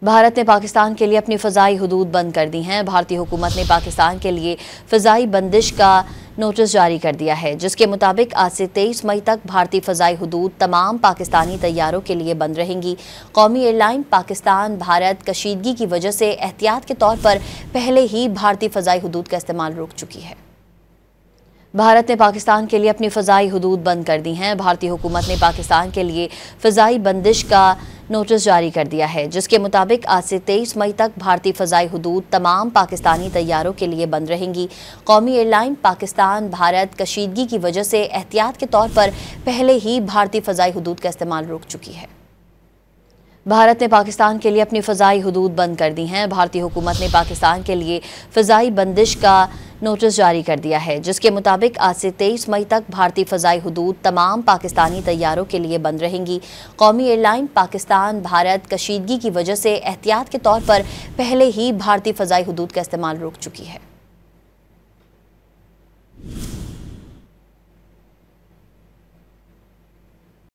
भारत ने पाकिस्तान के लिए अपनी फ़ज़ाई हदूद बंद कर दी हैं। भारतीय हुकूमत ने पाकिस्तान के लिए फ़ज़ाई बंदिश का नोटिस जारी कर दिया है, जिसके मुताबिक आज से 23 मई तक भारतीय फ़ज़ाई हदूद तमाम पाकिस्तानी तैयारों के लिए बंद रहेंगी। कौमी एयरलाइन पाकिस्तान भारत कशीदगी की वजह से एहतियात के तौर पर पहले ही भारतीय फ़ज़ाई हदूद का इस्तेमाल रोक चुकी है। भारत ने पाकिस्तान के लिए अपनी फ़ज़ाई हदूद बंद कर दी हैं। भारतीय हुकूमत ने पाकिस्तान के लिए फ़ज़ाई बंदिश का नोटिस जारी कर दिया है, जिसके मुताबिक आज से 23 मई तक भारतीय फ़ज़ाई हदूद तमाम पाकिस्तानी तैयारों के लिए बंद रहेंगी। कौमी एयरलाइन पाकिस्तान भारत कशीदगी की वजह से एहतियात के तौर पर पहले ही भारतीय फ़ज़ाई हदूद का इस्तेमाल रोक चुकी है। भारत ने पाकिस्तान के लिए अपनी फ़ज़ाई हदूद बंद कर दी हैं। भारतीय हुकूमत ने पाकिस्तान के लिए फ़ज़ाई बंदिश का नोटिस जारी कर दिया है, जिसके मुताबिक आज से 23 मई तक भारतीय फ़ज़ाई हदूद तमाम पाकिस्तानी तैयारों के लिए बंद रहेंगी। कौमी एयरलाइन पाकिस्तान भारत कशीदगी की वजह से एहतियात के तौर पर पहले ही भारतीय फ़ज़ाई हदूद का इस्तेमाल रोक चुकी है।